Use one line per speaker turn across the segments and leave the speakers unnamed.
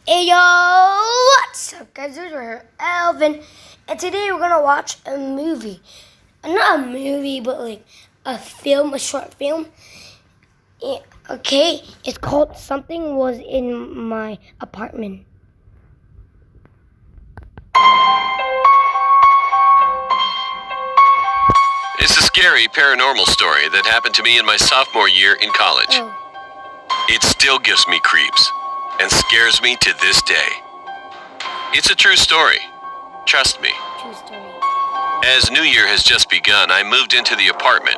Hey yo, what's up guys, we're here, Alvin, and today we're gonna watch a movie. Not a movie, but like a film, a short film. Okay, it's called Something Was in My Apartment.
It's a scary paranormal story that happened to me in my sophomore year in college.
Oh,
It still gives me creeps and scares me to this day. It's a true story. Trust me.
true story.
As New Year has just begun, I moved into the apartment.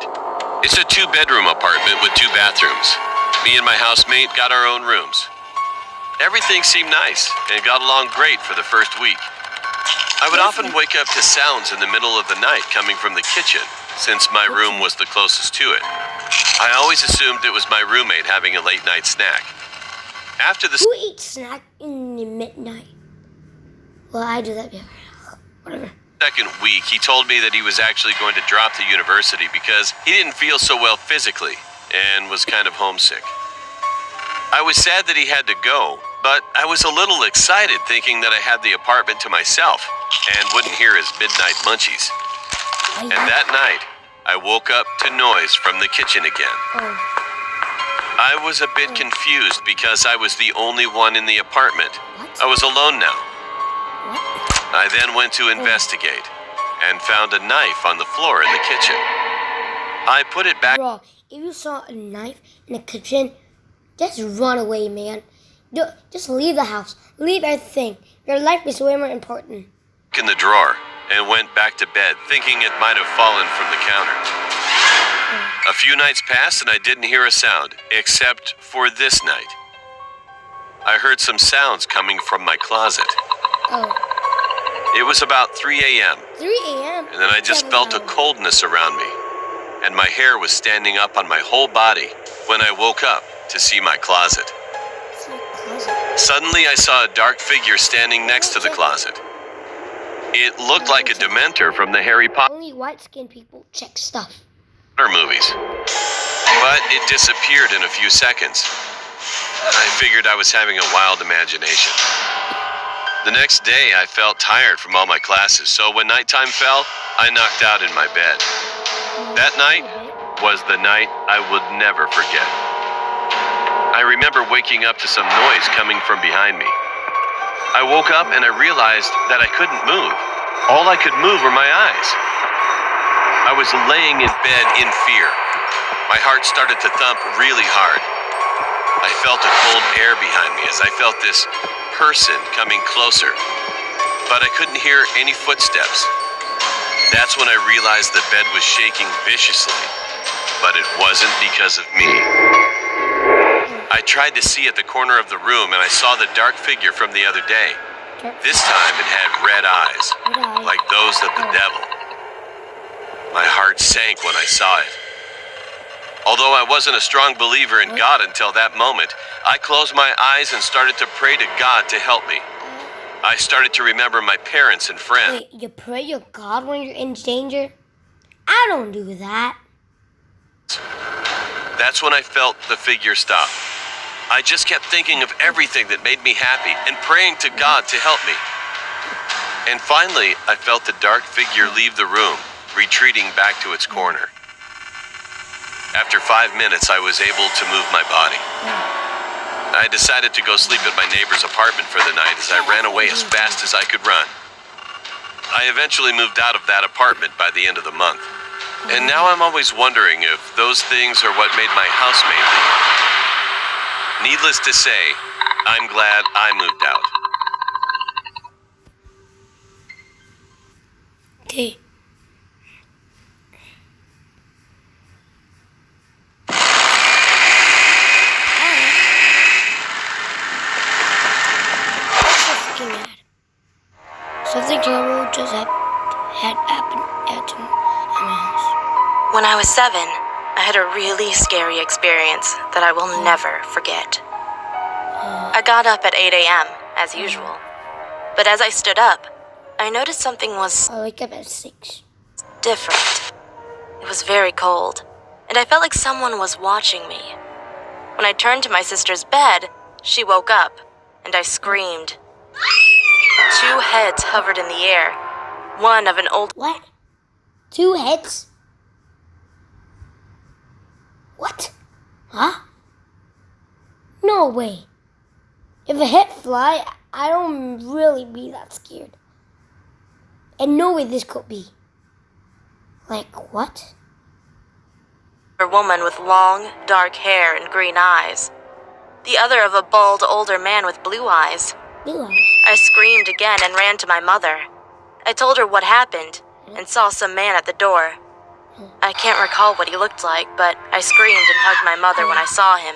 It's a 2-bedroom apartment with 2 bathrooms. Me and my housemate got our own rooms. Everything seemed nice and got along great for the first week. I would often wake up to sounds in the middle of the night coming from the kitchen, since my room was the closest to it. I always assumed it was my roommate having a late night snack. After the
Who eats snack in the midnight? Well, I do that. Whatever.
second week, he told me that he was actually going to drop the university because he didn't feel so well physically and was kind of homesick. I was sad that he had to go, but I was a little excited thinking that I had the apartment to myself and wouldn't hear his midnight munchies. And that night, I woke up to noise from the kitchen again.
Oh,
I was a bit confused because I was the only one in the apartment.
what?
I was alone now.
What?
I then went to investigate and found a knife on the floor in the kitchen. I put it back
Bro, if you saw a knife in the kitchen, just run away, man. Just leave the house. Leave everything. Your life is way more important.
in the drawer and went back to bed, thinking it might have fallen from the counter. A few nights passed and I didn't hear a sound, except for this night. I heard some sounds coming from my closet.
Oh,
It was about 3 a.m.,
3 a.m.
and then I just felt a coldness around me, and my hair was standing up on my whole body when I woke up to see my closet.
It's my closet.
Suddenly, I saw a dark figure standing next to the closet. It looked like a Dementor from the Harry Potter
Only white-skinned people check stuff.
movies, but it disappeared in a few seconds. I figured I was having a wild imagination. The next day, I felt tired from all my classes, so when nighttime fell, I knocked out in my bed. That night was the night I would never forget. I remember waking up to some noise coming from behind me. I woke up and I realized that I couldn't move. All I could move were my eyes. I was laying in bed in fear. My heart started to thump really hard. I felt a cold air behind me as I felt this person coming closer, but I couldn't hear any footsteps. That's when I realized the bed was shaking viciously, but it wasn't because of me. I tried to see at the corner of the room and I saw the dark figure from the other day. This time it had red eyes, like those of the devil. My heart sank when I saw it. Although I wasn't a strong believer in God until that moment, I closed my eyes and started to pray to God to help me. I started to remember my parents and friends.
Wait, you pray to God when you're in danger? I don't do that.
That's when I felt the figure stop. I just kept thinking of everything that made me happy and praying to God to help me. And finally, I felt the dark figure leave the room, retreating back to its corner. After 5 minutes, I was able to move my body. I decided to go sleep at my neighbor's apartment for the night as I ran away as fast as I could run. I eventually moved out of that apartment by the end of the month. And now I'm always wondering if those things are what made my housemate leave. Needless to say, I'm glad I moved out.
Okay. Something terrible just had happened at my house.
When I was 7, I had a really scary experience that I will never forget. I got up at 8 a.m., as usual. But as I stood up, I noticed something was
I wake up at 6.
different. It was very cold, and I felt like someone was watching me. When I turned to my sister's bed, she woke up and I screamed. Two heads hovered in the air, one of an old...
What? Two heads? What? Huh? No way. If a head fly, I don't really be that scared. And no way this could be. Like what?
A woman with long, dark hair and green eyes. The other of a bald, older man with blue eyes.
Blue eyes.
I screamed again and ran to my mother. I told her what happened and saw some man at the door. I can't recall what he looked like, but I screamed and hugged my mother when I saw him.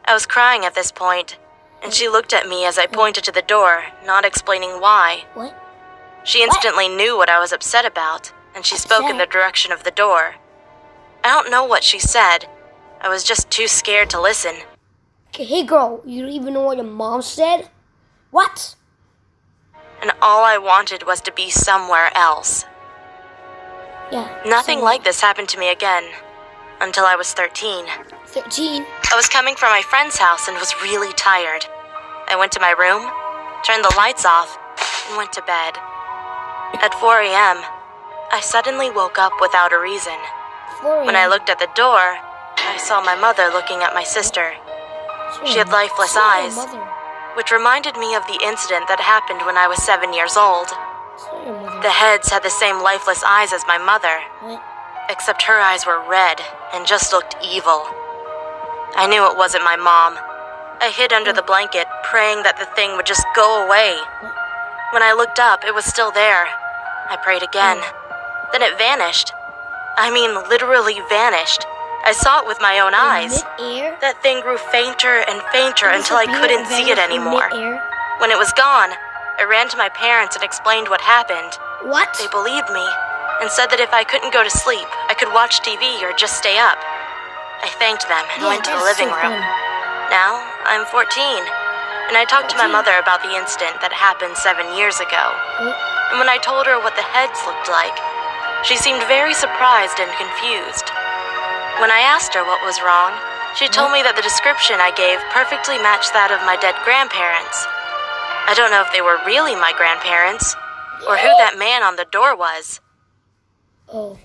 I was crying at this point, and she looked at me as I pointed to the door, not explaining why.
What?
She instantly knew what I was upset about, and she spoke in the direction of the door. I don't know what she said. I was just too scared to listen.
Hey girl, you don't even know what your mom said? What?
And all I wanted was to be somewhere else.
Yeah.
Nothing like this happened to me again, until I was 13.
13?
I was coming from my friend's house and was really tired. I went to my room, turned the lights off, and went to bed. At 4 a.m., I suddenly woke up without a reason.
4
When I looked at the door, I saw my mother looking at my sister. She had lifeless eyes, which reminded me of the incident that happened when I was 7 years old. The heads had the same lifeless eyes as my mother,
What?
except her eyes were red and just looked evil. I knew it wasn't my mom. I hid under the blanket, praying that the thing would just go away. When I looked up, it was still there. I prayed again. Then it vanished. I mean, literally vanished. I saw it with my own eyes.
Mid-air?
That thing grew fainter and fainter until I couldn't see it anymore.
Mid-air?
When it was gone, I ran to my parents and explained what happened.
What?
They believed me and said that if I couldn't go to sleep, I could watch TV or just stay up. I thanked them and went to the
that's
living
so
room.
fun.
Now, I'm 14, and I talked to my
14?
mother about the incident that happened 7 years ago.
What?
And when I told her what the heads looked like, she seemed very surprised and confused. When I asked her what was wrong, she told me that the description I gave perfectly matched that of my dead grandparents. I don't know if they were really my grandparents, or who that man on the door was.
Oh.